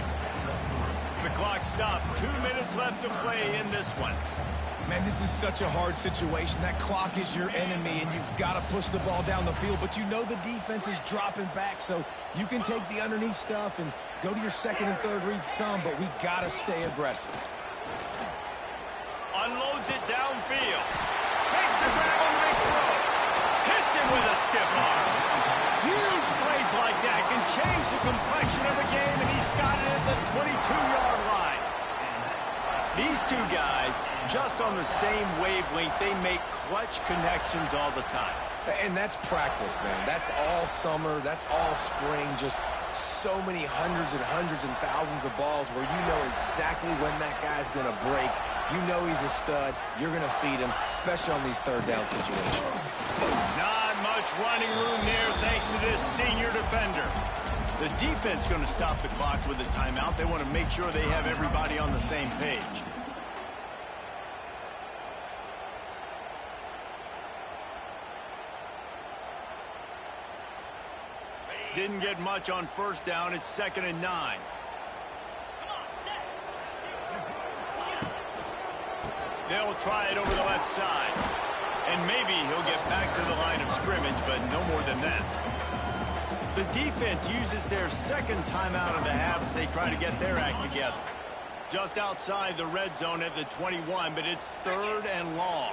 The clock stopped. 2 minutes left to play in this one. Man, this is such a hard situation. That clock is your enemy, and you've got to push the ball down the field. But you know the defense is dropping back, so you can take the underneath stuff and go to your 2nd and 3rd read some, but we got to stay aggressive. Unloads it downfield. Makes the grab on the big throw. Hits him with a stiff arm. Huge plays like that can change the complexion of a game, and he's got it at the 22-yard line. These 2 guys, just on the same wavelength, they make clutch connections all the time. And that's practice, man. That's all summer. That's all spring. Just so many hundreds and thousands of balls where you know exactly when that guy's going to break. You know he's a stud. You're going to feed him, especially on these 3rd down situations. Not much running room there thanks to this senior defender. The defense going to stop the clock with a timeout. They want to make sure they have everybody on the same page. Didn't get much on 1st down. It's 2nd and 9. They'll try it over the left side. And maybe he'll get back to the line of scrimmage, but no more than that. The defense uses their 2nd timeout of the half as they try to get their act together. Just outside the red zone at the 21, but it's 3rd and long.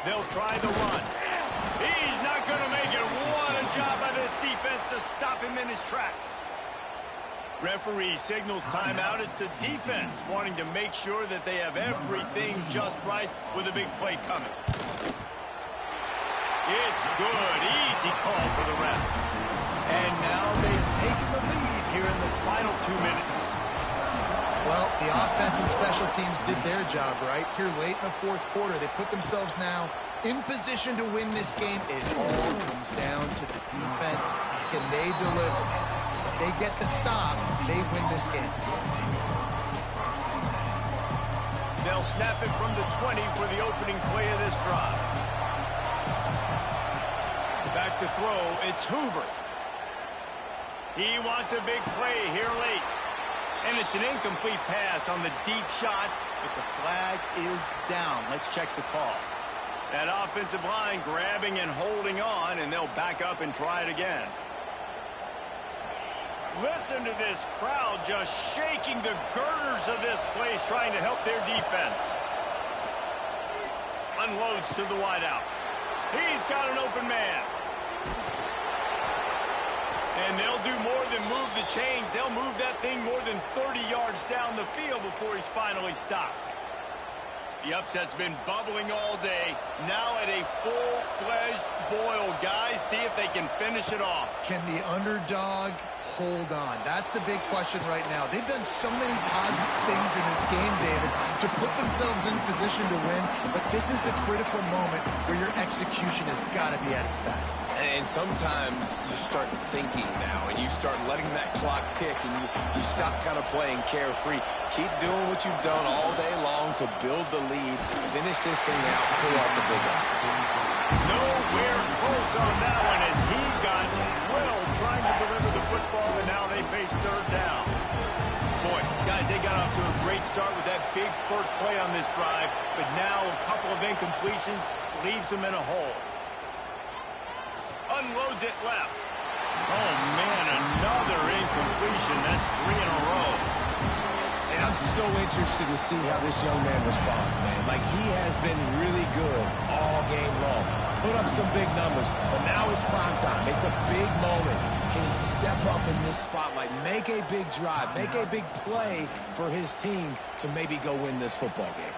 They'll try the run. He's not going to make it. What a job by this defense to stop him in his tracks. Referee signals timeout. It's the defense wanting to make sure that they have everything just right with a big play coming. It's good. Easy call for the refs. And now they've taken the lead here in the final 2 minutes. Well, the offense and special teams did their job, right? Here late in the fourth quarter, they put themselves now in position to win this game. It all comes down to the defense. Can they deliver? If they get the stop, they win this game. They'll snap it from the 20 for the opening play of this drive. Back to throw, it's Hoover. He wants a big play here late. And it's an incomplete pass on the deep shot, but the flag is down. Let's check the call. That offensive line grabbing and holding on, and they'll back up and try it again. Listen to this crowd just shaking the girders of this place, trying to help their defense. Unloads to the wideout. He's got an open man. And they'll do more than move the chains. They'll move that thing more than 30 yards down the field before he's finally stopped. The upset's been bubbling all day. Now at a full-fledged boil. Guys, see if they can finish it off. Can the underdog hold on? That's the big question right now. They've done so many positive things in this game, David, to put themselves in position to win, but this is the critical moment where your execution has got to be at its best. And sometimes you start thinking now, and you start letting that clock tick, and you stop kind of playing carefree. Keep doing what you've done all day long to build the lead, finish this thing out, pull off the big upset. Nowhere close on that one as he got well trying to deliver the football, and now they face third down. Boy, guys, they got off to a great start with that big first play on this drive, but now a couple of incompletions leaves them in a hole. Unloads it left. Oh, man, another incompletion. That's 3 in a row. And I'm so interested to see how this young man responds, man. Like, he has been really good all game long. Put up some big numbers, but now it's prime time. It's a big moment. Can he step up in this spotlight, make a big drive, make a big play for his team to maybe go win this football game?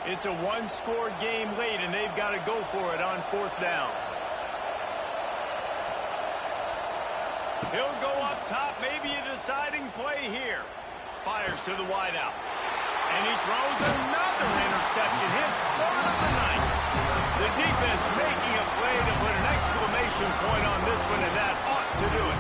It's a one-score game late, and they've got to go for it on fourth down. He'll go up top, maybe a deciding play here. Fires to the wideout. And he throws another interception, his third of the night. The defense making a play to put an exclamation point on this one, and that ought to do it.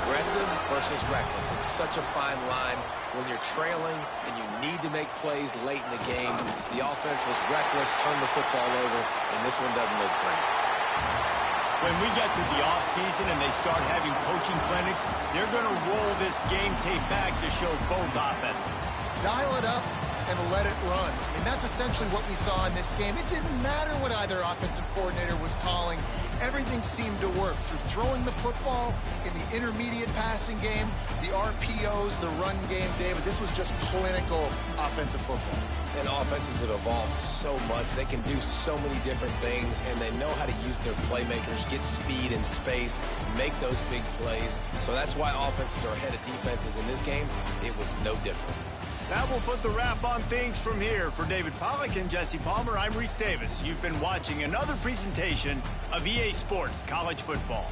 Aggressive versus reckless. It's such a fine line when you're trailing and you need to make plays late in the game. The offense was reckless, turned the football over, and this one doesn't look great. When we get to the offseason and they start having coaching clinics, they're going to roll this game tape back to show both offenses. Dial it up and let it run. And that's essentially what we saw in this game. It didn't matter what either offensive coordinator was calling. Everything seemed to work through throwing the football in the intermediate passing game, the RPOs, the run game. David, this was just clinical offensive football. And offenses have evolved so much. They can do so many different things, and they know how to use their playmakers, get speed and space, make those big plays. So that's why offenses are ahead of defenses in this game. It was no different. That will put the wrap on things from here. For David Pollack and Jesse Palmer, I'm Reese Davis. You've been watching another presentation of EA Sports College Football.